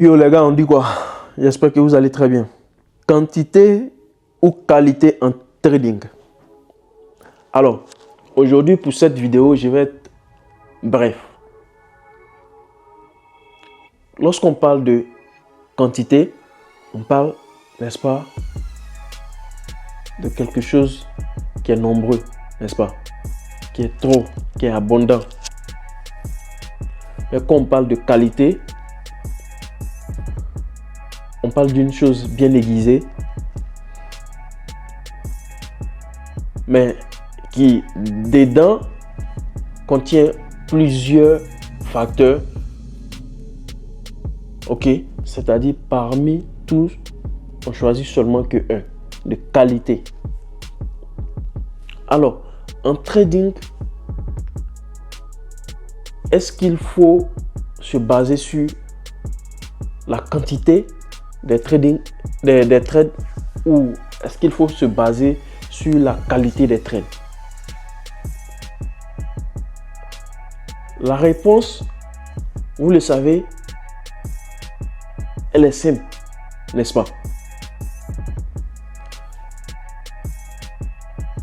Yo les gars, on dit quoi? J'espère que vous allez très bien. Quantité ou qualité en trading? Alors, aujourd'hui pour cette vidéo, je vais être bref. Lorsqu'on parle de quantité, on parle, n'est-ce pas, de quelque chose qui est nombreux, n'est-ce pas, qui est trop, qui est abondant. Mais quand on parle de qualité, on parle d'une chose bien aiguisée, mais qui dedans contient plusieurs facteurs. Ok, c'est-à-dire parmi tous, on choisit seulement que un, de qualité. Alors, en trading, est-ce qu'il faut se baser sur la quantité des trades ou est-ce qu'il faut se baser sur la qualité des trades? La réponse, vous le savez, elle est simple, n'est-ce pas?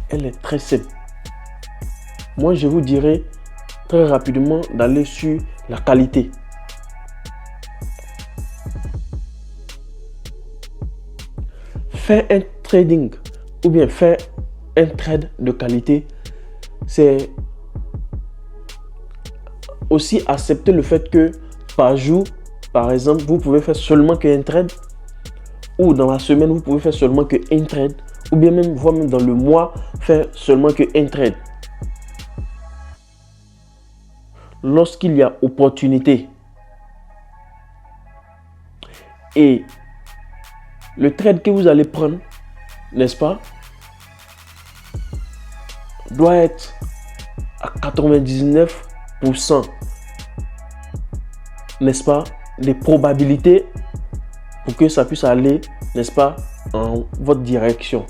Elle est très simple. Moi, je vous dirais très rapidement d'aller sur la qualité. Faire un trading ou bien faire un trade de qualité, c'est aussi accepter le fait que par jour, par exemple, vous pouvez faire seulement qu'un trade, ou dans la semaine, vous pouvez faire seulement qu'un trade, ou bien même, voire même dans le mois, faire seulement qu'un trade. Lorsqu'il y a opportunité et le trade que vous allez prendre, n'est-ce pas, doit être à 99%, n'est-ce pas, des probabilités pour que ça puisse aller, n'est-ce pas, en votre direction.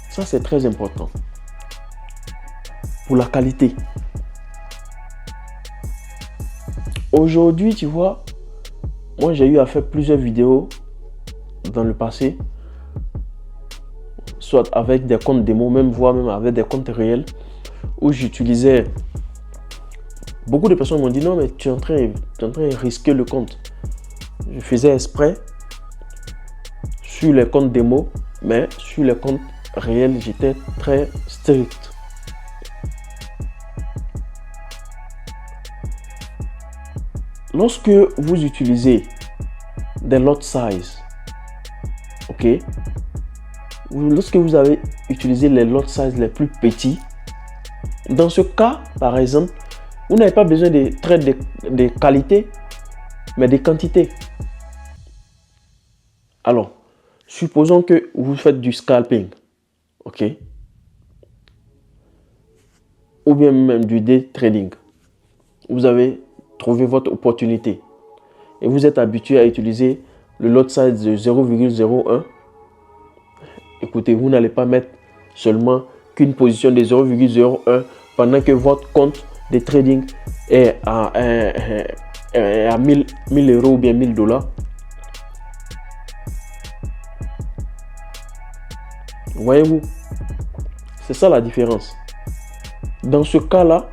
Ça, c'est très important pour la qualité. Aujourd'hui, tu vois, moi, j'ai eu à faire plusieurs vidéos dans le passé, soit avec des comptes démo, même voire même avec des comptes réels, où j'utilisais. Beaucoup de personnes m'ont dit non, mais tu es en train de risquer le compte. Je faisais exprès sur les comptes démo, mais sur les comptes réels, j'étais très strict. Lorsque vous utilisez des lot size, ok, lorsque vous avez utilisé les lot size les plus petits, dans ce cas, par exemple, vous n'avez pas besoin de trades de qualité, mais de quantité. Alors, supposons que vous faites du scalping, ok, ou bien même du day trading. Vous avez trouvé votre opportunité et vous êtes habitué à utiliser le lot size de 0,01. Écoutez, vous n'allez pas mettre seulement qu'une position de 0,01 pendant que votre compte de trading est à 1000 euros ou bien 1000 $. Voyez-vous, c'est ça la différence. Dans ce cas-là,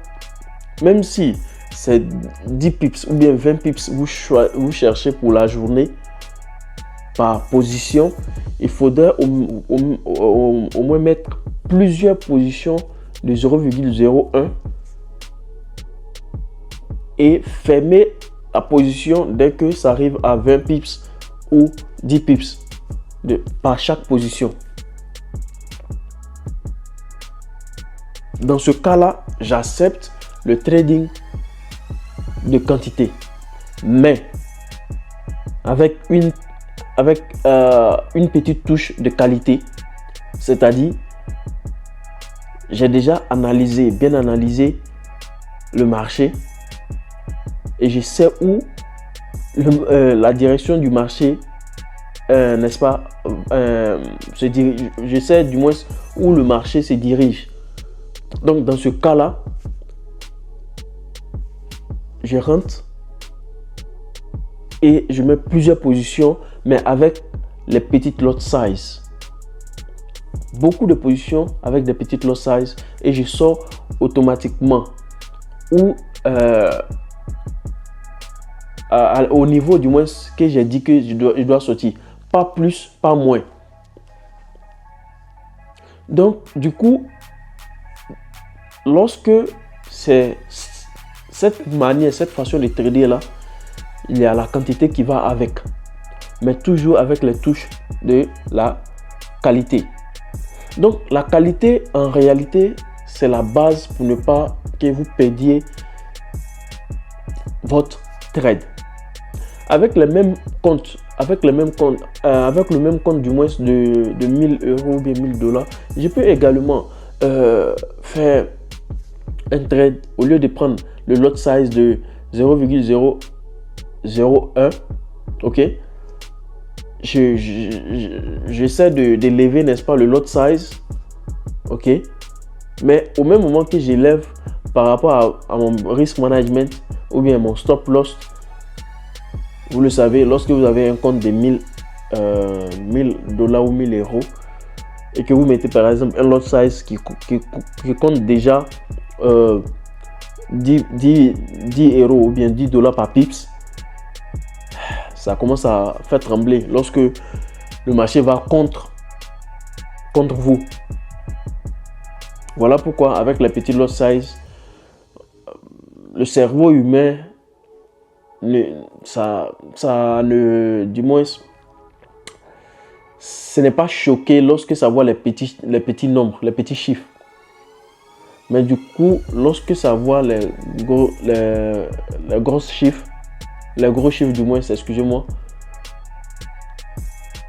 même si c'est 10 pips ou bien 20 pips vous cherchez pour la journée par position, il faudrait au moins mettre plusieurs positions de 0,01 et fermer la position dès que ça arrive à 20 pips ou 10 pips par chaque position. Dans ce cas-là, j'accepte le trading de quantité, mais avec une petite touche de qualité, c'est-à-dire j'ai déjà bien analysé le marché et je sais où la direction du marché, n'est-ce pas, se dirige. Je sais du moins où le marché se dirige. Donc dans ce cas-là, je rentre et je mets plusieurs positions, mais avec les petites lot size. Beaucoup de positions avec des petites lot size et je sors automatiquement ou au niveau du moins que j'ai dit que je dois sortir. Pas plus, pas moins. Donc, du coup, lorsque c'est cette manière, cette façon de trader là, il y a la quantité qui va avec, mais toujours avec les touches de la qualité. Donc la qualité en réalité c'est la base pour ne pas que vous perdiez votre trade. Avec le même compte, avec le même compte du moins de 1000 euros ou bien 1000 $, je peux également faire un trade au lieu de prendre le lot size de 0,001, ok, j'essaie d'élever, n'est-ce pas, le lot size, ok, mais au même moment que j'élève par rapport à mon risk management ou bien mon stop loss, vous le savez, lorsque vous avez un compte de 1000 $ ou 1000 euros et que vous mettez par exemple un lot size qui compte déjà 10 euros ou bien 10 $ par pips, ça commence à faire trembler lorsque le marché va contre vous. Voilà pourquoi avec les petits lot size, le cerveau humain, du moins, ce n'est pas choqué lorsque ça voit les petits nombres, les petits chiffres. Mais du coup, lorsque ça voit les gros chiffres, du moins, excusez-moi,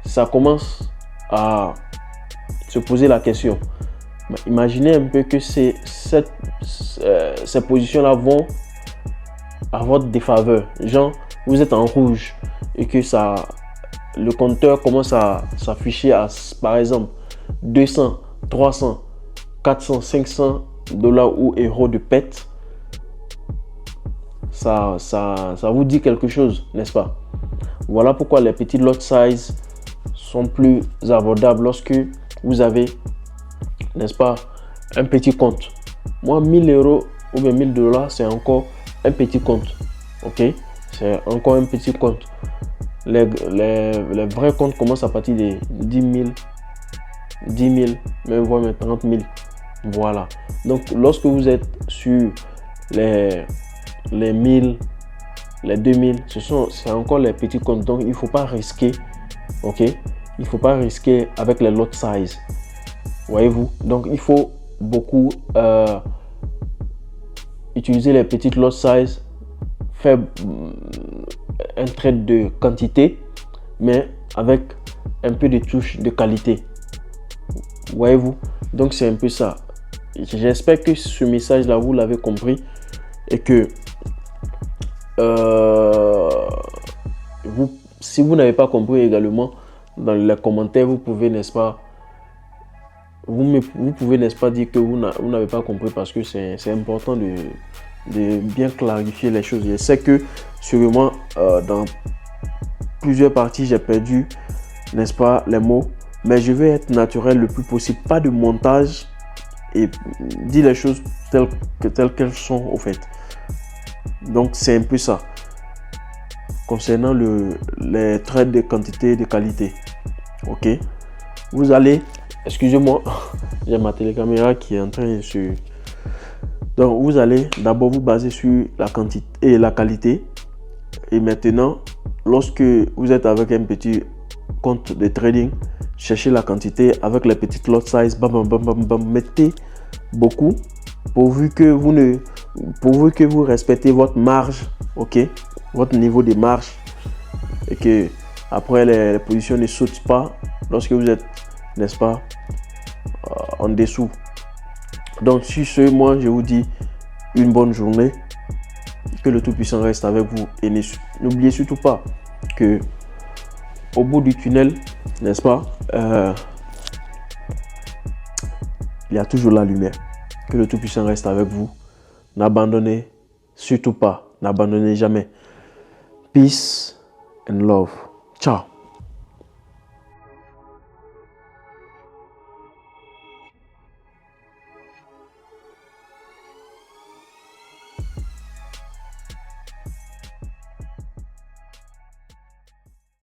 ça commence à se poser la question. Imaginez un peu que ces positions-là vont à votre défaveur. Genre, vous êtes en rouge et que le compteur commence à s'afficher à, par exemple, 200, 300, 400, 500 $ ou euros de perte. Ça vous dit quelque chose, n'est-ce pas? Voilà pourquoi les petits lot size sont plus abordables lorsque vous avez, n'est-ce pas, un petit compte. Moi, 1000 euros ou bien 1000 $, c'est encore un petit compte. Ok, c'est encore un petit compte. Les vrais comptes commencent à partir de 10 000, même voire 30 000. Voilà. Donc, lorsque vous êtes sur les 1000, les 2000, c'est encore les petits comptes. Donc, il ne faut pas risquer. Ok, il ne faut pas risquer avec les lot size. Voyez-vous. Donc, il faut beaucoup utiliser les petites lot size, faire un trade de quantité, mais avec un peu de touche de qualité. Voyez-vous. Donc, c'est un peu ça. J'espère que ce message-là, vous l'avez compris et que si vous n'avez pas compris également, dans les commentaires, vous pouvez, n'est-ce pas, vous pouvez, n'est-ce pas, dire que vous n'avez pas compris parce que c'est important de bien clarifier les choses. Je sais que sûrement dans plusieurs parties, j'ai perdu, n'est-ce pas, les mots, mais je vais être naturel le plus possible, pas de montage et dire les choses telles qu'elles sont au fait. Donc c'est un peu ça concernant les trades de quantité et de qualité. Ok, vous allez, excusez-moi, j'ai ma télécaméra qui est en train de se... Donc vous allez d'abord vous baser sur la quantité et la qualité. Et maintenant, lorsque vous êtes avec un petit compte de trading, cherchez la quantité avec les petites lot size, bam, bam, bam, bam, mettez beaucoup pourvu que vous respectez votre marge, ok, votre niveau de marge, et que après les positions ne sautent pas lorsque vous êtes, n'est-ce pas, en dessous. Donc sur ce, moi je vous dis une bonne journée, que le Tout-Puissant reste avec vous et n'oubliez surtout pas que au bout du tunnel, n'est-ce pas, il y a toujours la lumière. Que le Tout-Puissant reste avec vous. N'abandonnez surtout pas. N'abandonnez jamais. Peace and love. Ciao.